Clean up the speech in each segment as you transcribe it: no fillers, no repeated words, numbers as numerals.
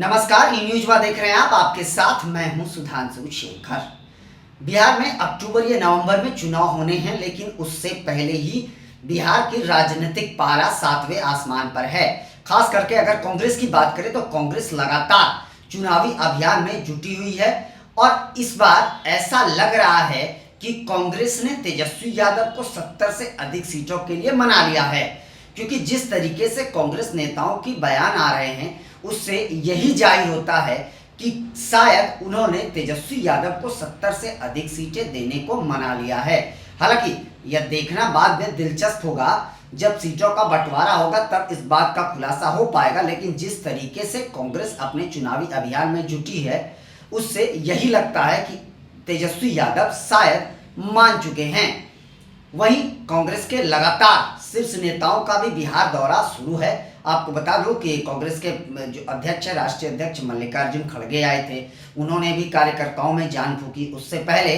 नमस्कार, ई न्यूज देख रहे हैं आप। आपके साथ मैं हूं सुधांशु शेखर। बिहार में अक्टूबर या नवंबर में चुनाव होने हैं, लेकिन उससे पहले ही बिहार की राजनीतिक पारा 7वें आसमान पर है। खास करके अगर कांग्रेस की बात करें तो कांग्रेस लगातार चुनावी अभियान में जुटी हुई है और इस बार ऐसा लग रहा है कि कांग्रेस ने तेजस्वी यादव को 70 से अधिक सीटों के लिए मना लिया है, क्योंकि जिस तरीके से कांग्रेस नेताओं की बयान आ रहे हैं उससे यही जाहिर होता है कि शायद उन्होंने तेजस्वी यादव को 70 से अधिक सीटें देने को मना लिया है। हालांकि यह देखना बाद में दिलचस्प होगा, जब सीटों का बंटवारा होगा तब इस बात का खुलासा हो पाएगा। लेकिन जिस तरीके से कांग्रेस अपने चुनावी अभियान में जुटी है उससे यही लगता है कि तेजस्वी यादव शायद मान चुके हैं। वहीं कांग्रेस के लगातार शीर्ष नेताओं का भी बिहार दौरा शुरू है। आपको बता दूं कि कांग्रेस के जो अध्यक्ष है, राष्ट्रीय अध्यक्ष मल्लिकार्जुन खड़गे आए थे, उन्होंने भी कार्यकर्ताओं में जान फूकी। उससे पहले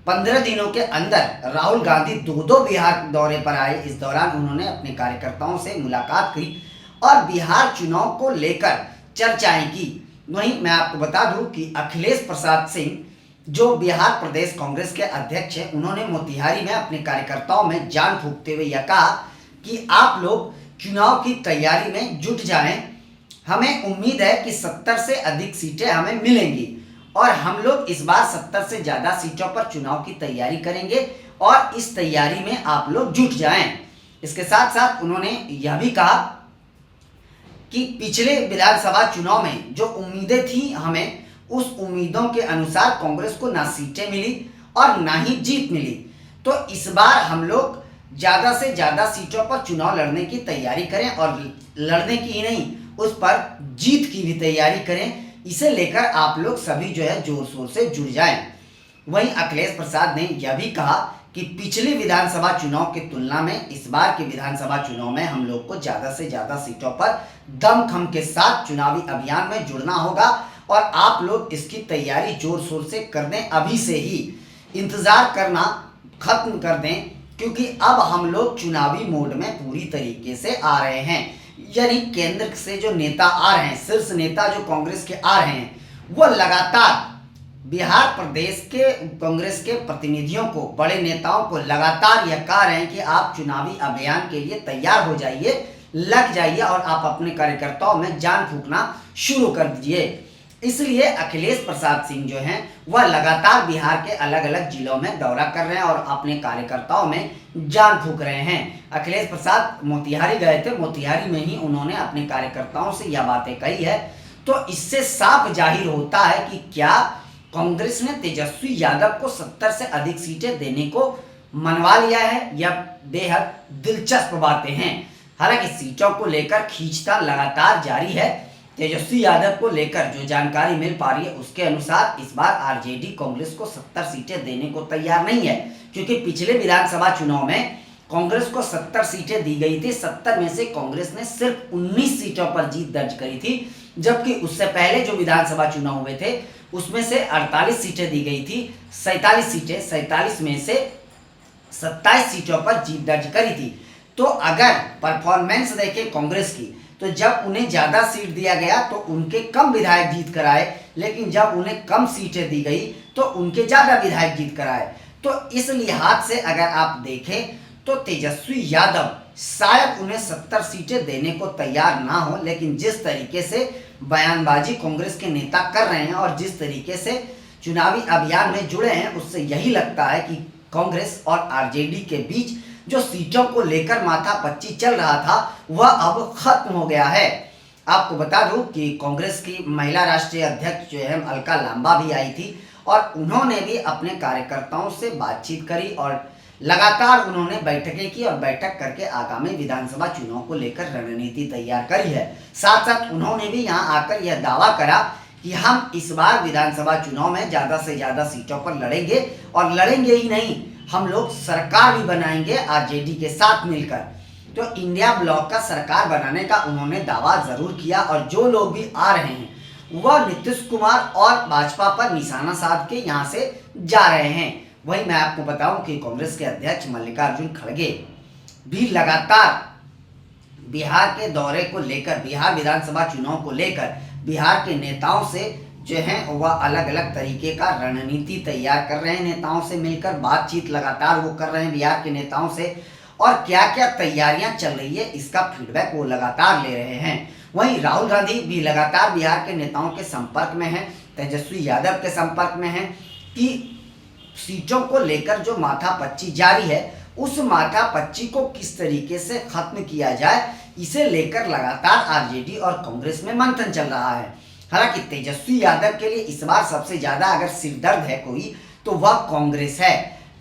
15 दिनों के अंदर राहुल गांधी दो बिहार दौरे पर आए। इस दौरान उन्होंने अपने कार्यकर्ताओं से मुलाकात की और बिहार चुनाव को लेकर चर्चाएं की। वहीं मैं आपको बता दूं कि अखिलेश प्रसाद सिंह जो बिहार प्रदेश कांग्रेस के अध्यक्ष हैं, उन्होंने मोतिहारी में अपने कार्यकर्ताओं में जान फूंकते हुए यह कहा कि आप लोग चुनाव की तैयारी में जुट जाएं। हमें उम्मीद है कि 70 से अधिक सीटें हमें मिलेंगी और हम लोग इस बार 70 से ज़्यादा सीटों पर चुनाव की तैयारी करेंगे और इस तैयारी में आप लोग जुट जाएं। इसके साथ साथ उन्होंने यह भी कहा कि पिछले विधानसभा चुनाव में जो उम्मीदें थी हमें, उस उम्मीदों के अनुसार कांग्रेस को ना सीटें मिली और ना ही जीत मिली। तो इस बार हम लोग ज़्यादा से ज़्यादा सीटों पर चुनाव लड़ने की तैयारी करें और लड़ने की ही नहीं, उस पर जीत की भी तैयारी करें। इसे लेकर आप लोग सभी जो है जोर शोर से जुड़ जाएं। वहीं अखिलेश प्रसाद ने यह भी कहा कि पिछले विधानसभा चुनाव की तुलना में इस बार के विधानसभा चुनाव में हम लोग को ज़्यादा से ज़्यादा सीटों पर दमखम के साथ चुनावी अभियान में जुड़ना होगा और आप लोग इसकी तैयारी जोर शोर से कर दें। अभी से ही इंतज़ार करना खत्म कर दें, क्योंकि अब हम लोग चुनावी मोड में पूरी तरीके से आ रहे हैं। यानी केंद्र से जो नेता आ रहे हैं, शीर्ष नेता जो कांग्रेस के आ रहे हैं, वो लगातार बिहार प्रदेश के कांग्रेस के प्रतिनिधियों को, बड़े नेताओं को लगातार यह कह रहे हैं कि आप चुनावी अभियान के लिए तैयार हो जाइए, लग जाइए और आप अपने कार्यकर्ताओं में जान फूंकना शुरू कर दीजिए। इसलिए अखिलेश प्रसाद सिंह जो हैं वह लगातार बिहार के अलग अलग जिलों में दौरा कर रहे हैं और अपने कार्यकर्ताओं में जान फूंक रहे हैं। अखिलेश प्रसाद मोतिहारी गए थे, मोतिहारी में ही उन्होंने अपने कार्यकर्ताओं से यह बातें कही है। तो इससे साफ जाहिर होता है कि क्या कांग्रेस ने तेजस्वी यादव को 70 से अधिक सीटें देने को मनवा लिया है। यह बेहद दिलचस्प बातें हैं। हालांकि सीटों को लेकर खींचतान लगातार जारी है। तेजस्वी यादव को लेकर जो जानकारी मिल पा रही है उसके अनुसार इस बार आरजेडी कांग्रेस को 70 सीटें देने को तैयार नहीं है, क्योंकि पिछले विधानसभा चुनाव में कांग्रेस को 70 सीटें दी गई थी। 70 में से कांग्रेस ने सिर्फ 19 सीटों पर जीत दर्ज करी थी, जबकि उससे पहले जो विधानसभा चुनाव हुए थे उसमें से 48 सीटें दी गई थी। 47 में से 27 सीटों पर जीत दर्ज करी थी। तो अगर परफॉर्मेंस देखें कांग्रेस की, तो जब उन्हें ज़्यादा सीट दिया गया तो उनके कम विधायक जीत कर आए, लेकिन जब उन्हें कम सीटें दी गई तो उनके ज़्यादा विधायक जीत कर आए। तो इस लिहाज से अगर आप देखें तो तेजस्वी यादव शायद उन्हें 70 सीटें देने को तैयार ना हो, लेकिन जिस तरीके से बयानबाजी कांग्रेस के नेता कर रहे हैं और जिस तरीके से चुनावी अभियान में जुड़े हैं, उससे यही लगता है कि कांग्रेस और आरजेडी के बीच जो सीटों को लेकर माथापच्ची चल रहा था वह अब खत्म हो गया है। आपको बता दूं कि कांग्रेस की महिला राष्ट्रीय अध्यक्ष जो है अलका लांबा भी आई थी और उन्होंने भी अपने कार्यकर्ताओं से बातचीत करी और लगातार उन्होंने बैठकें की और बैठक करके आगामी विधानसभा चुनाव को लेकर रणनीति तैयार करी है। साथ साथ उन्होंने भी यहाँ आकर यह दावा करा कि हम इस बार विधानसभा चुनाव में ज़्यादा से ज़्यादा सीटों पर लड़ेंगे और लड़ेंगे ही नहीं, हम लोग सरकार भी बनाएंगे आरजेडी के साथ मिलकर। तो इंडिया ब्लॉक का सरकार बनाने का उन्होंने दावा जरूर किया और जो लोग भी आ रहे हैं वह नीतीश कुमार और भाजपा पर निशाना साध के यहाँ से जा रहे हैं। वहीं मैं आपको बताऊं कि कांग्रेस के अध्यक्ष मल्लिकार्जुन खड़गे भी लगातार बिहार के दौरे को लेकर, बिहार विधानसभा चुनाव को लेकर बिहार के नेताओं से जो है वह अलग अलग तरीके का रणनीति तैयार कर रहे हैं, नेताओं से मिलकर बातचीत लगातार वो कर रहे हैं बिहार के नेताओं से, और क्या क्या तैयारियां चल रही है इसका फीडबैक वो लगातार ले रहे हैं। वहीं राहुल गांधी भी लगातार बिहार के नेताओं के संपर्क में हैं, तेजस्वी यादव के संपर्क में हैं कि सीटों को लेकर जो माथापच्ची जारी है उस माथापच्ची को किस तरीके से खत्म किया जाए, इसे लेकर लगातार आरजेडी और कांग्रेस में मंथन चल रहा है। हालांकि तेजस्वी यादव के लिए इस बार सबसे ज्यादा अगर सिरदर्द है कोई तो वह कांग्रेस है।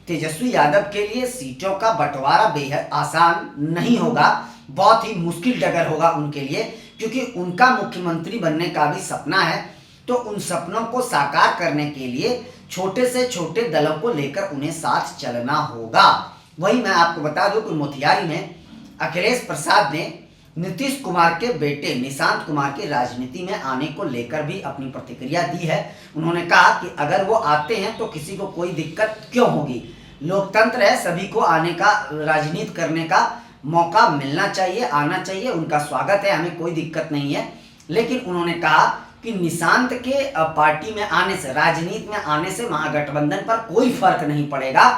तेजस्वी यादव के लिए सीटों का बंटवारा बेहद आसान नहीं होगा, बहुत ही मुश्किल डगर होगा उनके लिए, क्योंकि उनका मुख्यमंत्री बनने का भी सपना है। तो उन सपनों को साकार करने के लिए छोटे से छोटे दलों को लेकर उन्हें साथ चलना होगा। वही मैं आपको बता दूं कि मोतिहारी में अखिलेश प्रसाद ने नीतीश कुमार के बेटे निशांत कुमार की राजनीति में आने को लेकर भी अपनी प्रतिक्रिया दी है। उन्होंने कहा कि अगर वो आते हैं तो किसी को कोई दिक्कत क्यों होगी, लोकतंत्र है, सभी को आने का, राजनीति करने का मौका मिलना चाहिए, आना चाहिए, उनका स्वागत है, हमें कोई दिक्कत नहीं है। लेकिन उन्होंने कहा कि निशांत के पार्टी में आने से, राजनीति में आने से महागठबंधन पर कोई फर्क नहीं पड़ेगा।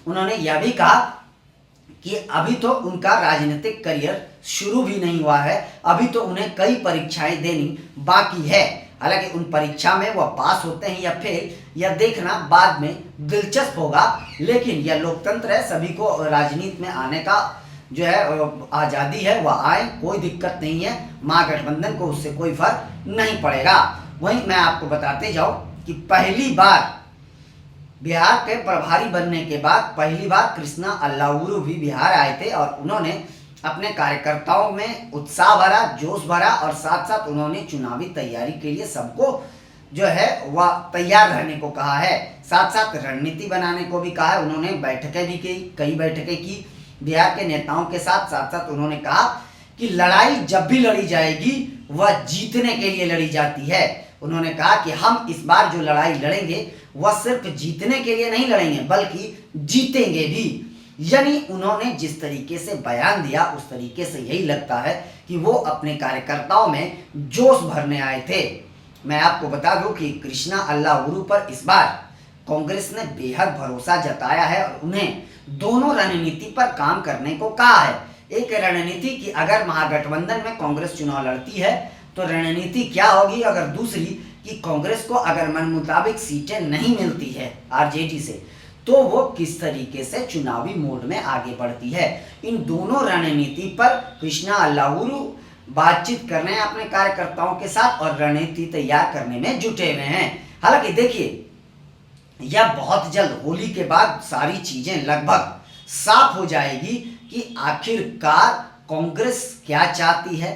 उन्होंने यह भी कहा कि अभी तो उनका राजनीतिक करियर शुरू भी नहीं हुआ है, अभी तो उन्हें कई परीक्षाएं देनी बाकी है। हालांकि उन परीक्षा में वह पास होते हैं या फेल, यह देखना बाद में दिलचस्प होगा। लेकिन यह लोकतंत्र है, सभी को राजनीति में आने का जो है आज़ादी है, वह आए, कोई दिक्कत नहीं है, महागठबंधन को उससे कोई फर्क नहीं पड़ेगा। वहीं मैं आपको बताते जाऊं कि पहली बार बिहार के प्रभारी बनने के बाद पहली बार कृष्णा अल्लाउरू भी बिहार आए थे और उन्होंने अपने कार्यकर्ताओं में उत्साह भरा, जोश भरा, और साथ साथ उन्होंने चुनावी तैयारी के लिए सबको जो है वह तैयार रहने को कहा है। साथ साथ रणनीति बनाने को भी कहा है। उन्होंने बैठकें भी की, कई बैठकें की बिहार के नेताओं के साथ। साथ साथ उन्होंने कहा कि लड़ाई जब भी लड़ी जाएगी वह जीतने के लिए लड़ी जाती है। उन्होंने कहा कि हम इस बार जो लड़ाई लड़ेंगे वह सिर्फ जीतने के लिए नहीं लड़ेंगे बल्कि जीतेंगे भी। यानी उन्होंने जिस तरीके से बयान दिया उस तरीके से यही लगता है कि वो अपने कार्यकर्ताओं में जोश भरने आए थे। मैं आपको बता दूं कि कृष्णा अल्लाउरू पर इस बार कांग्रेस ने बेहद भरोसा जताया है और उन्हें दोनों रणनीति पर काम करने को कहा है। एक रणनीति कि अगर महागठबंधन में कांग्रेस चुनाव लड़ती है तो रणनीति क्या होगी, अगर दूसरी कि कांग्रेस को अगर मन मुताबिक सीटें नहीं मिलती है आरजेडी से तो वो किस तरीके से चुनावी मोड में आगे बढ़ती है। इन दोनों रणनीति पर कृष्णा अल्लाउरू बातचीत कर रहे हैं अपने कार्यकर्ताओं के साथ और रणनीति तैयार करने में जुटे हुए हैं। हालांकि देखिए, यह बहुत जल्द होली के बाद सारी चीजें लगभग साफ हो जाएगी कि आखिरकार कांग्रेस क्या चाहती है।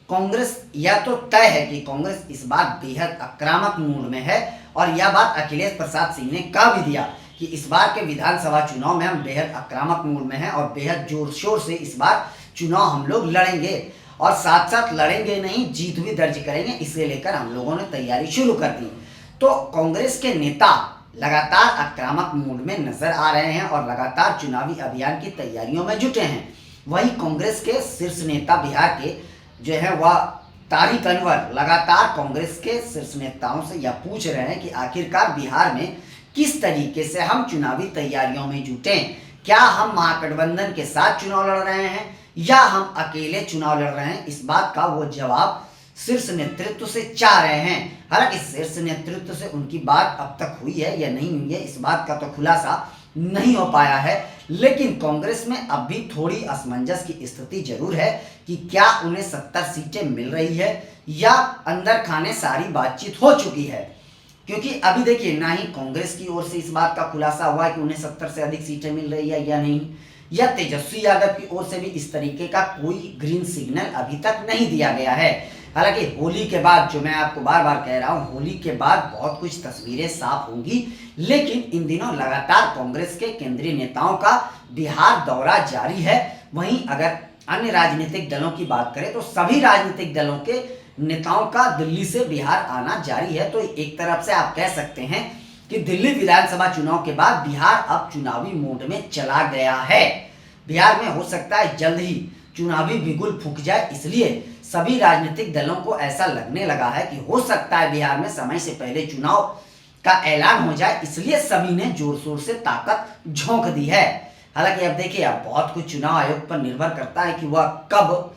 कांग्रेस या तो तय है कि कांग्रेस इस बार बेहद आक्रामक मूड में है और यह बात अखिलेश प्रसाद सिंह ने कह भी दिया कि इस बार के विधानसभा चुनाव में हम बेहद आक्रामक मूड में हैं और बेहद जोर शोर से इस बार चुनाव हम लोग लड़ेंगे और साथ साथ लड़ेंगे नहीं, जीत भी दर्ज करेंगे। इसे लेकर हम लोगों ने तैयारी शुरू कर दी। तो कांग्रेस के नेता लगातार आक्रामक मूड में नजर आ रहे हैं और लगातार चुनावी अभियान की तैयारियों में जुटे हैं। वहीं कांग्रेस के शीर्ष नेता बिहार के जो है वह तारिक अनवर लगातार कांग्रेस के शीर्ष नेताओं से यह पूछ रहे हैं कि आखिरकार बिहार में किस तरीके से हम चुनावी तैयारियों में जुटे, क्या हम महागठबंधन के साथ चुनाव लड़ रहे हैं या हम अकेले चुनाव लड़ रहे हैं। इस बात का वो जवाब शीर्ष नेतृत्व से चाह रहे हैं। हालांकि शीर्ष नेतृत्व से उनकी बात अब तक हुई है या नहीं हुई है इस बात का तो खुलासा नहीं हो पाया है, लेकिन कांग्रेस में अब भी थोड़ी असमंजस की स्थिति जरूर है कि क्या उन्हें 70 सीटें मिल रही है या अंदर खाने सारी बातचीत हो चुकी है। क्योंकि अभी देखिए, ना ही कांग्रेस की ओर से इस बात का खुलासा हुआ है कि उन्हें 70 से अधिक सीटें मिल रही है या नहीं, या तेजस्वी यादव की ओर से भी इस तरीके का कोई ग्रीन सिग्नल अभी तक नहीं दिया गया है। हालांकि होली के बाद, जो मैं आपको बार बार कह रहा हूं, होली के बाद बहुत कुछ तस्वीरें साफ होंगी। लेकिन इन दिनों लगातार कांग्रेस के केंद्रीय नेताओं का बिहार दौरा जारी है। वहीं अगर अन्य राजनीतिक दलों की बात करें तो सभी राजनीतिक दलों के नेताओं का दिल्ली से बिहार आना जारी है। तो एक तरफ से आप कह सकते हैं कि दिल्ली विधानसभा चुनाव के बाद बिहार अब चुनावी मोड में चला गया है। बिहार में हो सकता है जल्द ही चुनावी बिगुल फूंक जाए, इसलिए सभी राजनीतिक दलों को ऐसा लगने लगा है कि हो सकता है बिहार में समय से पहले चुनाव का ऐलान हो जाए, इसलिए सभी ने जोर शोर से ताकत झोंक दी है। हालांकि अब देखिए, अब बहुत कुछ चुनाव आयोग पर निर्भर करता है कि वह कब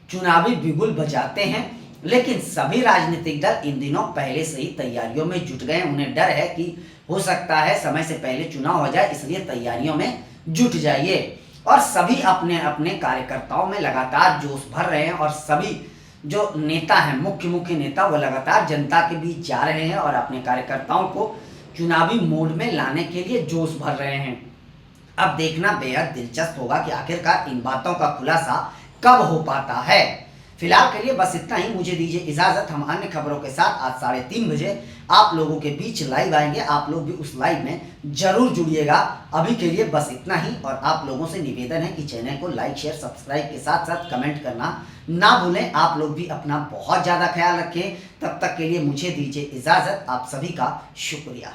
चुनावी बिगुल बजाते हैं, लेकिन सभी राजनीतिक दल इन दिनों पहले से ही तैयारियों में जुट गए। उन्हें डर है कि हो सकता है समय से पहले चुनाव हो जाए, इसलिए तैयारियों में जुट जाइए। और सभी अपने अपने कार्यकर्ताओं में लगातार जोश भर रहे हैं और सभी जो नेता हैं, मुख्य नेता, वो लगातार जनता के बीच जा रहे हैं और अपने कार्यकर्ताओं को चुनावी मोड में लाने के लिए जोश भर रहे हैं। अब देखना बेहद दिलचस्प होगा कि आखिरकार इन बातों का खुलासा कब हो पाता है। फिलहाल के लिए बस इतना ही, मुझे दीजिए इजाजत। हम अन्य खबरों के साथ आज 3:30 बजे आप लोगों के बीच लाइव आएंगे। आप लोग भी उस लाइव में जरूर जुड़िएगा। अभी के लिए बस इतना ही, और आप लोगों से निवेदन है कि चैनल को लाइक, शेयर, सब्सक्राइब के साथ साथ कमेंट करना ना भूलें। आप लोग भी अपना बहुत ज़्यादा ख्याल रखें। तब तक के लिए मुझे दीजिए इजाजत। आप सभी का शुक्रिया।